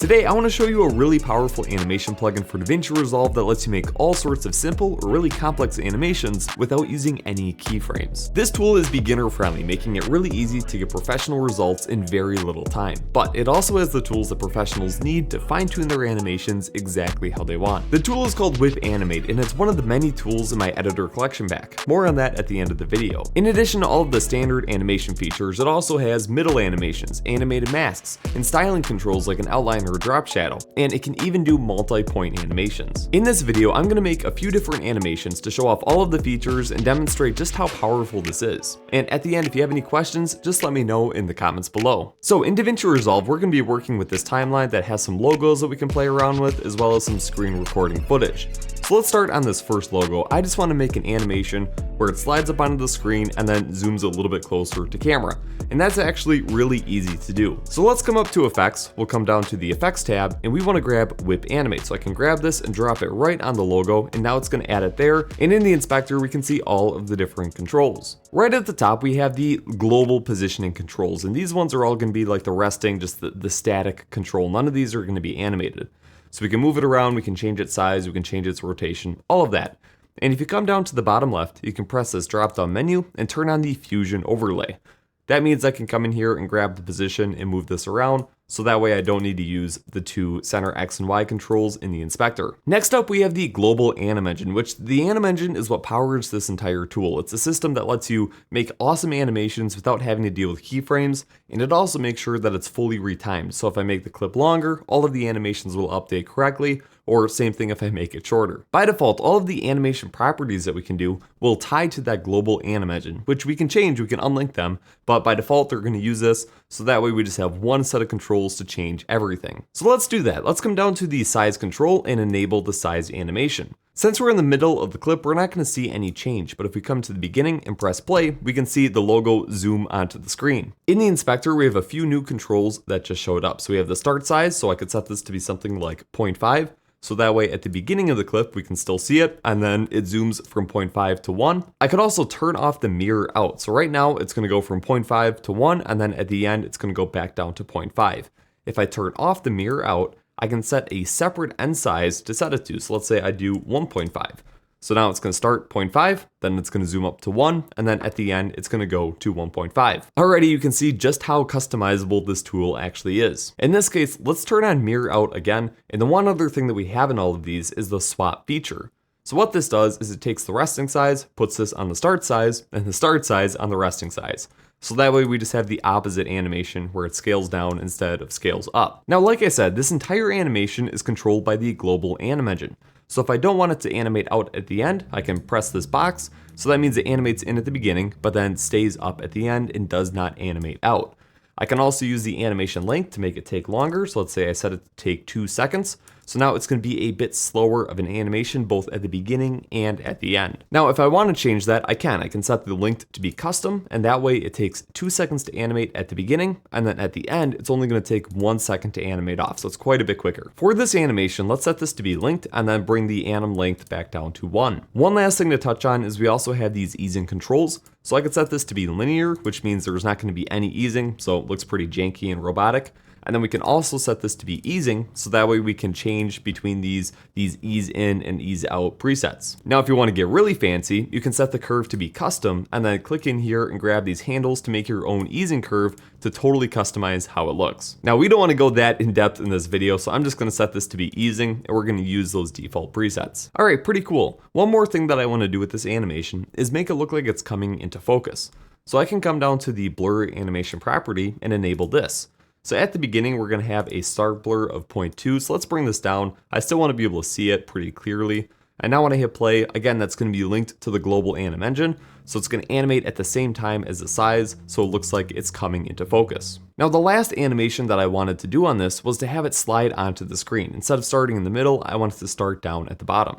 Today, I want to show you a really powerful animation plugin for DaVinci Resolve that lets you make all sorts of simple or really complex animations without using any keyframes. This tool is beginner friendly, making it really easy to get professional results in very little time. But it also has the tools that professionals need to fine-tune their animations exactly how they want. The tool is called WippAnimate, and it's one of the many tools in my editor collection pack. More on that at the end of the video. In addition to all of the standard animation features, it also has middle animations, animated masks, and styling controls like an outline or a drop shadow, and it can even do multi-point animations. In this video, I'm going to make a few different animations to show off all of the features and demonstrate just how powerful this is. And at the end, if you have any questions, just let me know in the comments below. So in DaVinci Resolve, we're going to be working with this timeline that has some logos that we can play around with, as well as some screen recording footage. So let's start on this first logo. I just want to make an animation where it slides up onto the screen and then zooms a little bit closer to camera. And that's actually really easy to do. So let's come up to effects. We'll come down to the effects tab and we want to grab WippAnimate. So I can grab this and drop it right on the logo, and now it's going to add it there. And in the inspector, we can see all of the different controls. Right at the top, we have the global positioning controls. And these ones are all going to be like the resting, just the static control. None of these are going to be animated. So we can move it around, we can change its size, we can change its rotation, all of that. And if you come down to the bottom left, you can press this drop down menu and turn on the fusion overlay. That means I can come in here and grab the position and move this around, so that way I don't need to use the two center X and Y controls in the inspector. Next up, we have the global anim engine, which the anim engine is what powers this entire tool. It's a system that lets you make awesome animations without having to deal with keyframes, and it also makes sure that it's fully retimed. So if I make the clip longer, all of the animations will update correctly, or same thing if I make it shorter. By default, all of the animation properties that we can do will tie to that global anim engine, which we can change, we can unlink them, but by default they're going to use this, so that way we just have one set of controls to change everything. So let's do that. Let's come down to the size control and enable the size animation. Since we're in the middle of the clip, we're not going to see any change, but if we come to the beginning and press play, we can see the logo zoom onto the screen. In the inspector, we have a few new controls that just showed up. So we have the start size, so I could set this to be something like 0.5. So that way at the beginning of the clip, we can still see it, and then it zooms from 0.5 to 1. I could also turn off the mirror out. So right now it's going to go from 0.5 to 1, and then at the end, it's going to go back down to 0.5. If I turn off the mirror out, I can set a separate end size to set it to. So let's say I do 1.5. So now it's going to start 0.5, then it's going to zoom up to 1, and then at the end, it's going to go to 1.5. Already, you can see just how customizable this tool actually is. In this case, let's turn on mirror out again, and the one other thing that we have in all of these is the swap feature. So what this does is it takes the resting size, puts this on the start size, and the start size on the resting size. So that way we just have the opposite animation where it scales down instead of scales up. Now, like I said, this entire animation is controlled by the global anim engine. So if I don't want it to animate out at the end, I can press this box. So that means it animates in at the beginning, but then stays up at the end and does not animate out. I can also use the animation length to make it take longer. So let's say I set it to take 2 seconds. So now it's going to be a bit slower of an animation both at the beginning and at the end. Now, if I want to change that, I can set the length to be custom, and that way it takes 2 seconds to animate at the beginning, and then at the end, it's only going to take 1 second to animate off. So it's quite a bit quicker. For this animation, let's set this to be linked and then bring the anim length back down to 1. One last thing to touch on is we also have these easing controls. So I could set this to be linear, which means there's not going to be any easing, so it looks pretty janky and robotic. And then we can also set this to be easing, so that way we can change between these ease in and ease out presets. Now, if you want to get really fancy, you can set the curve to be custom, and then click in here and grab these handles to make your own easing curve to totally customize how it looks. Now, we don't want to go that in depth in this video, so I'm just going to set this to be easing, and we're going to use those default presets. All right, pretty cool. One more thing that I want to do with this animation is make it look like it's coming into focus. So I can come down to the blur animation property and enable this. So at the beginning, we're going to have a start blur of 0.2. So let's bring this down. I still want to be able to see it pretty clearly. And now when I hit play, again, that's going to be linked to the global anim engine. So it's going to animate at the same time as the size, so it looks like it's coming into focus. Now, the last animation that I wanted to do on this was to have it slide onto the screen. Instead of starting in the middle, I want it to start down at the bottom.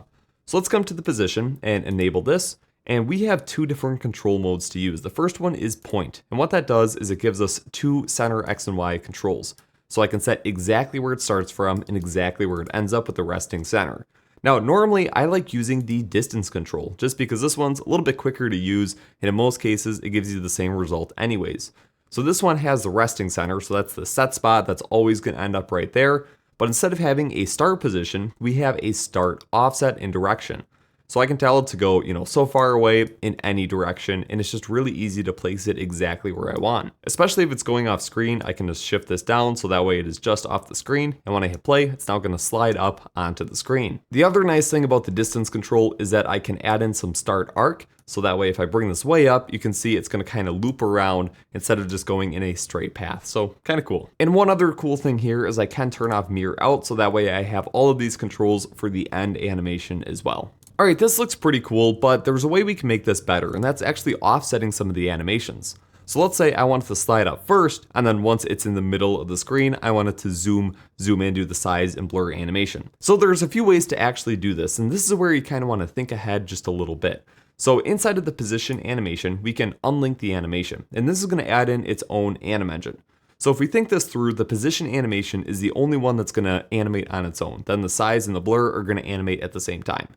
So let's come to the position and enable this. And we have 2 different control modes to use. The first one is point. And what that does is it gives us 2 center X and Y controls. So I can set exactly where it starts from and exactly where it ends up with the resting center. Now, normally I like using the distance control just because this one's a little bit quicker to use, and in most cases it gives you the same result anyways. So this one has the resting center, so that's the set spot that's always going to end up right there. but instead of having a start position, we have a start offset and direction. So I can tell it to go, so far away in any direction, and it's just really easy to place it exactly where I want. Especially if it's going off screen, I can just shift this down so that way it is just off the screen, and when I hit play, it's now going to slide up onto the screen. The other nice thing about the distance control is that I can add in some start arc, so that way if I bring this way up, you can see it's going to kind of loop around instead of just going in a straight path. So kind of cool. And one other cool thing here is I can turn off mirror out, so that way I have all of these controls for the end animation as well. Alright, this looks pretty cool, but there's a way we can make this better, and that's actually offsetting some of the animations. So let's say I want it to slide up first, and then once it's in the middle of the screen, I want it to zoom in, do the size and blur animation. So there's a few ways to actually do this, and this is where you kind of want to think ahead just a little bit. So inside of the position animation, we can unlink the animation, and this is going to add in its own anim engine. So if we think this through, the position animation is the only one that's going to animate on its own. Then the size and the blur are going to animate at the same time.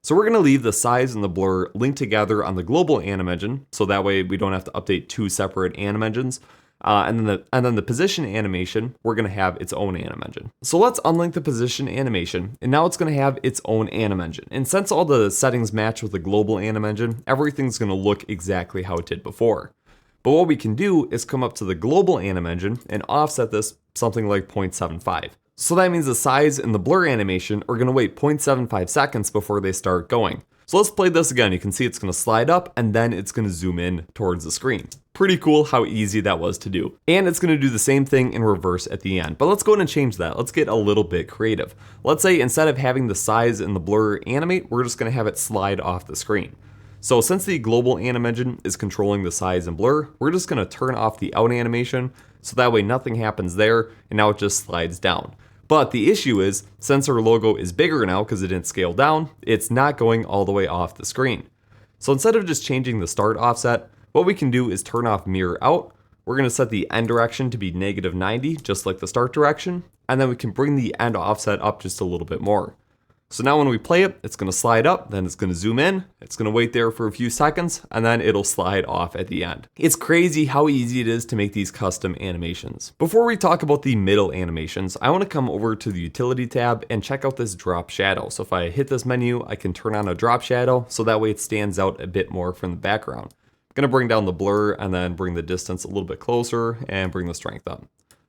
So we're going to leave the size and the blur linked together on the global anim engine, so that way we don't have to update two separate anim engines. And then the position animation, we're going to have its own anim engine. So let's unlink the position animation, and now it's going to have its own anim engine. And since all the settings match with the global anim engine, everything's going to look exactly how it did before. But what we can do is come up to the global anim engine and offset this something like 0.75. So that means the size and the blur animation are going to wait 0.75 seconds before they start going. So let's play this again. You can see it's going to slide up and then it's going to zoom in towards the screen. Pretty cool how easy that was to do. And it's going to do the same thing in reverse at the end. But let's go ahead and change that. Let's get a little bit creative. Let's say instead of having the size and the blur animate, we're just going to have it slide off the screen. So since the global anim engine is controlling the size and blur, we're just going to turn off the out animation so that way nothing happens there and now it just slides down. But the issue is, since our logo is bigger now because it didn't scale down, it's not going all the way off the screen. So instead of just changing the start offset, what we can do is turn off mirror out. We're going to set the end direction to be -90, just like the start direction, and then we can bring the end offset up just a little bit more. So now when we play it, it's going to slide up, then it's going to zoom in, it's going to wait there for a few seconds, and then it'll slide off at the end. It's crazy how easy it is to make these custom animations. Before we talk about the middle animations, I want to come over to the utility tab and check out this drop shadow. So if I hit this menu, I can turn on a drop shadow, so that way it stands out a bit more from the background. I'm going to bring down the blur and then bring the distance a little bit closer and bring the strength up.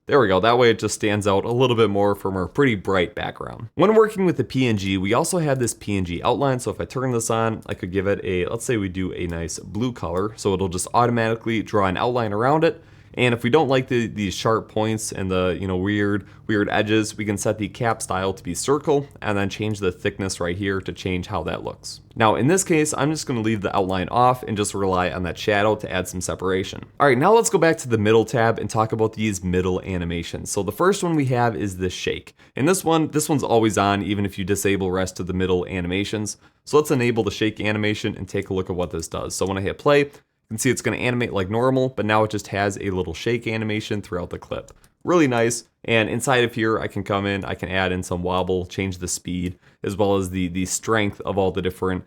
There we go, that way it just stands out a little bit more from our pretty bright background. When working with the PNG, we also have this PNG outline, so if I turn this on, I could give it let's say we do a nice blue color, so it'll just automatically draw an outline around it. And if we don't like these sharp points and the weird edges, we can set the cap style to be circle and then change the thickness right here to change how that looks. Now in this case, I'm just going to leave the outline off and just rely on that shadow to add some separation. Alright, now let's go back to the middle tab and talk about these middle animations. So the first one we have is this shake. And this one's always on even if you disable rest of the middle animations. So let's enable the shake animation and take a look at what this does. So when I hit play, you can see it's going to animate like normal, but now it just has a little shake animation throughout the clip. Really nice. And inside of here, I can come in, I can add in some wobble, change the speed, as well as the strength of all the different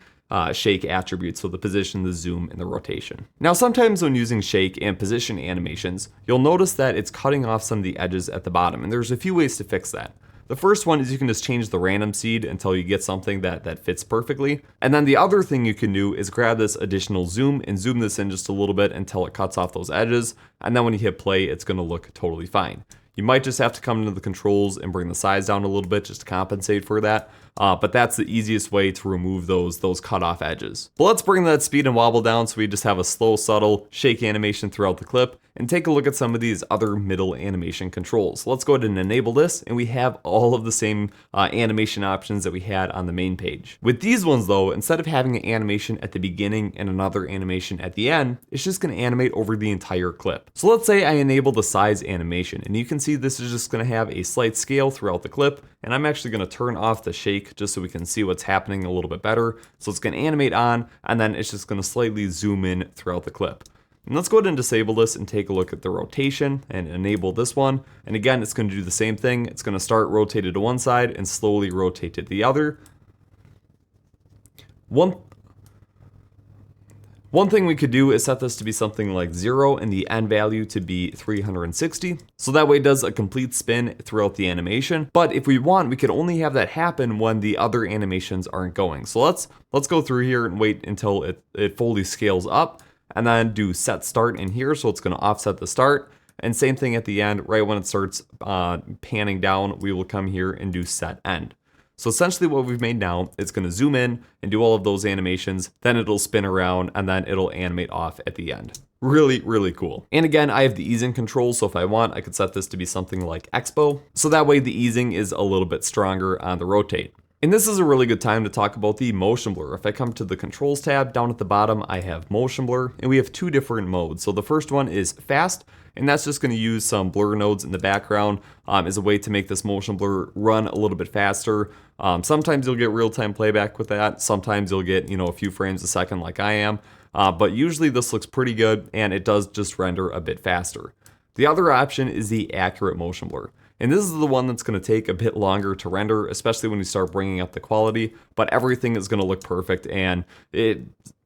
shake attributes, so the position, the zoom, and the rotation. Now sometimes when using shake and position animations, you'll notice that it's cutting off some of the edges at the bottom, and there's a few ways to fix that. The first one is you can just change the random seed until you get something that fits perfectly. And then the other thing you can do is grab this additional zoom and zoom this in just a little bit until it cuts off those edges. And then when you hit play, it's going to look totally fine. You might just have to come into the controls and bring the size down a little bit just to compensate for that. But that's the easiest way to remove those cut off edges. But let's bring that speed and wobble down so we just have a slow, subtle shake animation throughout the clip and take a look at some of these other middle animation controls. Let's go ahead and enable this, and we have all of the same animation options that we had on the main page. With these ones though, instead of having an animation at the beginning and another animation at the end, it's just going to animate over the entire clip. So let's say I enable the size animation, and you can see this is just going to have a slight scale throughout the clip, and I'm actually going to turn off the shake just so we can see what's happening a little bit better. So it's going to animate on, and then it's just going to slightly zoom in throughout the clip. And let's go ahead and disable this and take a look at the rotation and enable this one. And again, it's going to do the same thing. It's going to start rotated to one side and slowly rotate to the other. One One thing we could do is set this to be something like 0 and the end value to be 360. So that way it does a complete spin throughout the animation. But if we want, we could only have that happen when the other animations aren't going. So let's go through here and wait until it fully scales up, and then do set start in here. So it's going to offset the start. And same thing at the end, right when it starts panning down, we will come here and do set end. So essentially what we've made now, it's going to zoom in and do all of those animations, then it'll spin around, and then it'll animate off at the end. Really, really cool. And again, I have the easing control, so if I want, I could set this to be something like Expo. So that way the easing is a little bit stronger on the rotate. And this is a really good time to talk about the motion blur. If I come to the controls tab, down at the bottom, I have motion blur, and we have two different modes. So the first one is fast, and that's just going to use some blur nodes in the background as a way to make this motion blur run a little bit faster. Sometimes you'll get real-time playback with that. Sometimes you'll get, a few frames a second like I am. But usually this looks pretty good, and it does just render a bit faster. The other option is the accurate motion blur. And this is the one that's going to take a bit longer to render, especially when you start bringing up the quality, but everything is going to look perfect and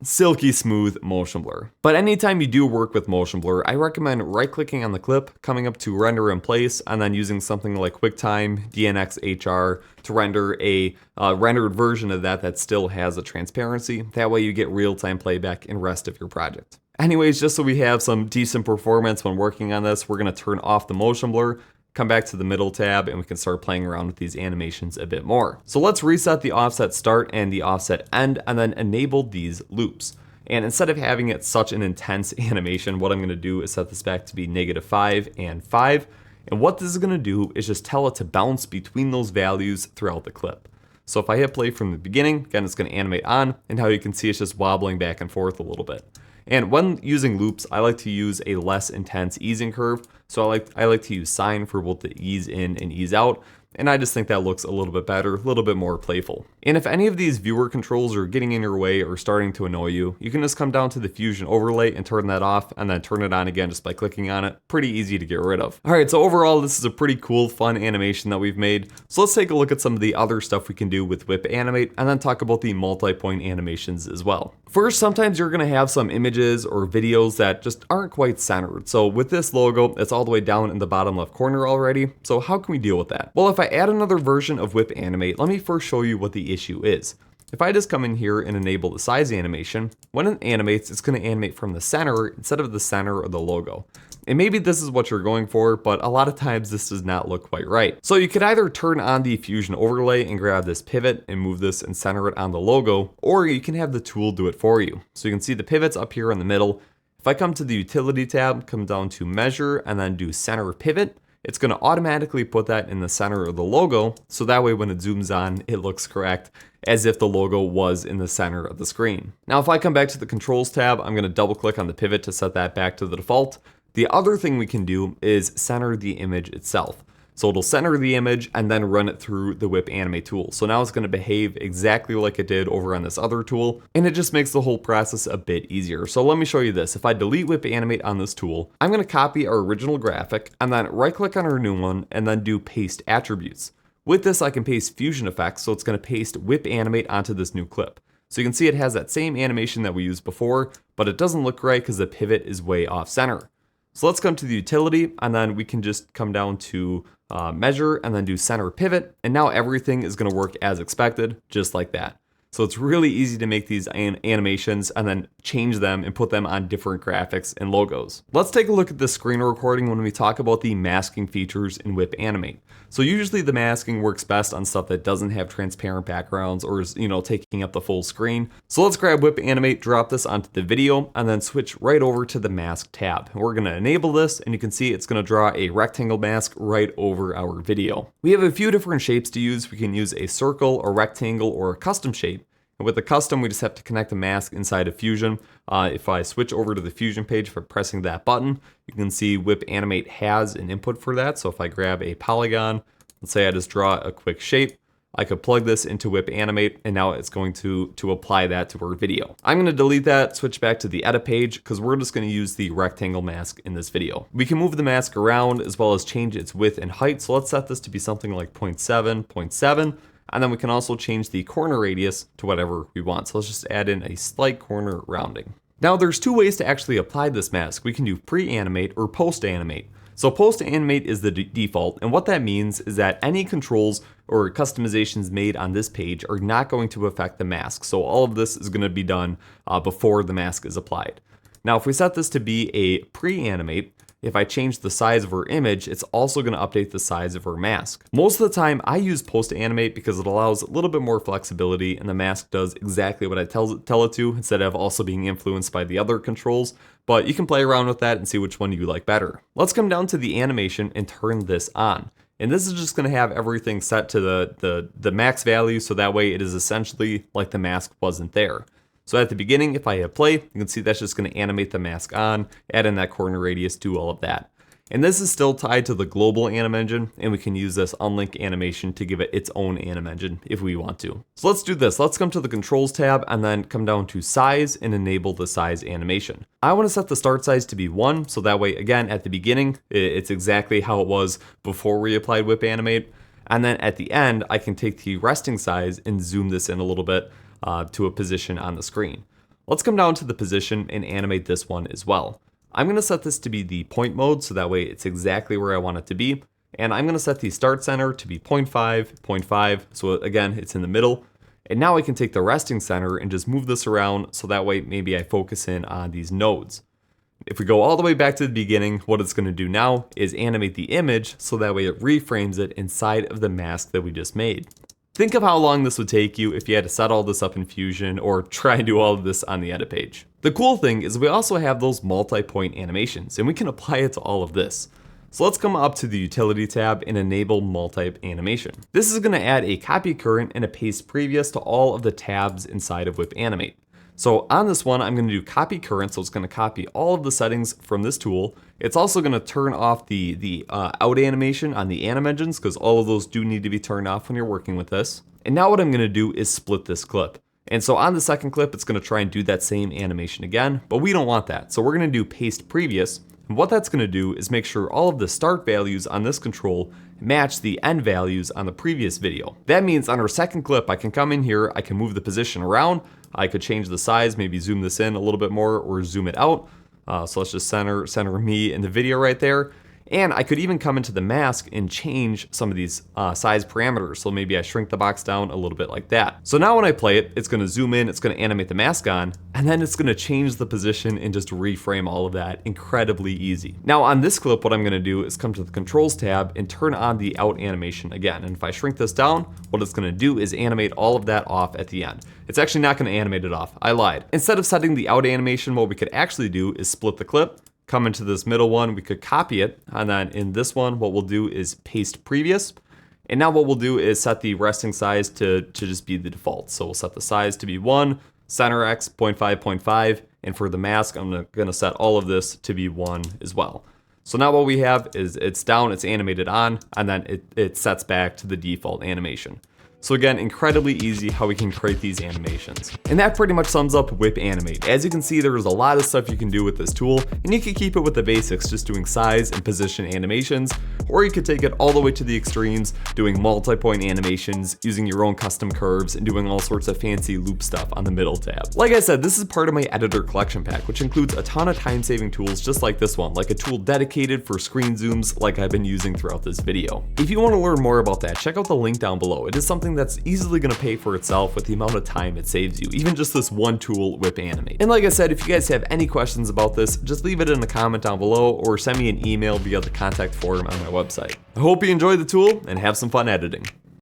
silky smooth motion blur. But anytime you do work with motion blur, I recommend right-clicking on the clip, coming up to render in place, and then using something like QuickTime DNX HR to render a rendered version of that still has a transparency. That way you get real-time playback in rest of your project. Anyways, just so we have some decent performance when working on this, we're going to turn off the motion blur, come back to the middle tab, and we can start playing around with these animations a bit more. So let's reset the offset start and the offset end, and then enable these loops. And instead of having it such an intense animation, what I'm going to do is set this back to be -5 and 5. And what this is going to do is just tell it to bounce between those values throughout the clip. So if I hit play from the beginning, again, it's going to animate on, and how you can see it's just wobbling back and forth a little bit. And when using loops, I like to use a less intense easing curve. So I like to use sine for both the ease in and ease out. And I just think that looks a little bit better, a little bit more playful. And if any of these viewer controls are getting in your way or starting to annoy you, you can just come down to the Fusion overlay and turn that off, and then turn it on again just by clicking on it. Pretty easy to get rid of. All right, so overall, this is a pretty cool, fun animation that we've made. So let's take a look at some of the other stuff we can do with WippAnimate, and then talk about the multi-point animations as well. First, sometimes you're gonna have some images or videos that just aren't quite centered. So with this logo, it's all the way down in the bottom left corner already. So how can we deal with that? Well, if I add another version of WippAnimate, let me first show you what the issue is. If I just come in here and enable the size animation, when it animates, it's going to animate from the center instead of the center of the logo. And maybe this is what you're going for, but a lot of times this does not look quite right. So you could either turn on the Fusion overlay and grab this pivot and move this and center it on the logo, or you can have the tool do it for you. So you can see the pivots up here in the middle. If I come to the utility tab, come down to measure, and then do center pivot, it's going to automatically put that in the center of the logo, so that way when it zooms on, it looks correct, as if the logo was in the center of the screen. Now if I come back to the controls tab, I'm going to double click on the pivot to set that back to the default. The other thing we can do is center the image itself. So it'll center the image and then run it through the WippAnimate tool. So now it's going to behave exactly like it did over on this other tool, and it just makes the whole process a bit easier. So let me show you this. If I delete WippAnimate on this tool, I'm going to copy our original graphic and then right click on our new one and then do paste attributes. With this, I can paste Fusion effects, so it's going to paste WippAnimate onto this new clip. So you can see it has that same animation that we used before, but it doesn't look right because the pivot is way off center. So let's come to the utility, and then we can just come down to measure and then do center pivot, and now everything is going to work as expected, just like that. So it's really easy to make these animations and then change them and put them on different graphics and logos. Let's take a look at the screen recording when we talk about the masking features in WippAnimate. So usually the masking works best on stuff that doesn't have transparent backgrounds or is, taking up the full screen. So let's grab WippAnimate, drop this onto the video, and then switch right over to the mask tab. And we're going to enable this, and you can see it's going to draw a rectangle mask right over our video. We have a few different shapes to use. We can use a circle, a rectangle, or a custom shape. And with the custom, we just have to connect the mask inside of Fusion. If I switch over to the Fusion page by pressing that button, you can see WippAnimate has an input for that. So if I grab a polygon, let's say I just draw a quick shape, I could plug this into WippAnimate, and now it's going to apply that to our video. I'm going to delete that, switch back to the edit page, because we're just going to use the rectangle mask in this video. We can move the mask around as well as change its width and height. So let's set this to be something like 0.7, 0.7. And then we can also change the corner radius to whatever we want. So let's just add in a slight corner rounding. Now there's two ways to actually apply this mask. We can do pre-animate or post-animate. So post-animate is the default, and what that means is that any controls or customizations made on this page are not going to affect the mask. So all of this is going to be done before the mask is applied. Now if we set this to be a pre-animate, if I change the size of our image, it's also going to update the size of our mask. Most of the time I use post-animate because it allows a little bit more flexibility and the mask does exactly what I tell it to, instead of also being influenced by the other controls. But you can play around with that and see which one you like better. Let's come down to the animation and turn this on. And this is just going to have everything set to the max value, so that way it is essentially like the mask wasn't there. So at the beginning, if I hit play, you can see that's just going to animate the mask on, add in that corner radius, do all of that. And this is still tied to the global anim engine, and we can use this unlink animation to give it its own anim engine if we want to. So let's do this. Let's come to the controls tab and then come down to size and enable the size animation. I want to set the start size to be 1, so that way, again, at the beginning, it's exactly how it was before we applied WippAnimate. And then at the end, I can take the resting size and zoom this in a little bit to a position on the screen. Let's come down to the position and animate this one as well. I'm going to set this to be the point mode, so that way it's exactly where I want it to be. And I'm going to set the start center to be 0.5, 0.5, so again, it's in the middle. And now I can take the resting center and just move this around, so that way maybe I focus in on these nodes. If we go all the way back to the beginning, what it's going to do now is animate the image, so that way it reframes it inside of the mask that we just made. Think of how long this would take you if you had to set all this up in Fusion or try and do all of this on the edit page. The cool thing is we also have those multi-point animations, and we can apply it to all of this. So let's come up to the utility tab and enable multi-animation. This is going to add a copy current and a paste previous to all of the tabs inside of WippAnimate. So on this one, I'm going to do copy current, so it's going to copy all of the settings from this tool. It's also going to turn off the out animation on the anim engines, because all of those do need to be turned off when you're working with this. And now what I'm going to do is split this clip. And so on the second clip, it's going to try and do that same animation again, but we don't want that. So we're going to do paste previous. And what that's going to do is make sure all of the start values on this control match the end values on the previous video. That means on our second clip, I can come in here, I can move the position around, I could change the size, maybe zoom this in a little bit more or zoom it out. So let's just center me in the video right there. And I could even come into the mask and change some of these size parameters. So maybe I shrink the box down a little bit like that. So now when I play it, it's going to zoom in, it's going to animate the mask on, and then it's going to change the position and just reframe all of that. Incredibly easy. Now on this clip, what I'm going to do is come to the controls tab and turn on the out animation again. And if I shrink this down, what it's going to do is animate all of that off at the end. It's actually not going to animate it off. I lied. Instead of setting the out animation, what we could actually do is split the clip, come into this middle one, we could copy it, and then in this one, what we'll do is paste previous. And now what we'll do is set the resting size to just be the default. So we'll set the size to be 1, center X 0.5, 0.5, and for the mask, I'm gonna set all of this to be 1 as well. So now what we have is it's down, it's animated on, and then it sets back to the default animation. So again, incredibly easy how we can create these animations. And that pretty much sums up WippAnimate. As you can see, there's a lot of stuff you can do with this tool, and you can keep it with the basics, just doing size and position animations, or you could take it all the way to the extremes, doing multi-point animations, using your own custom curves, and doing all sorts of fancy loop stuff on the middle tab. Like I said, this is part of my editor collection pack, which includes a ton of time-saving tools just like this one, like a tool dedicated for screen zooms like I've been using throughout this video. If you want to learn more about that, check out the link down below. It is something that's easily going to pay for itself with the amount of time it saves you, even just this one tool, WippAnimate. And like I said, if you guys have any questions about this, just leave it in a comment down below or send me an email via the contact form on my website. I hope you enjoy the tool and have some fun editing.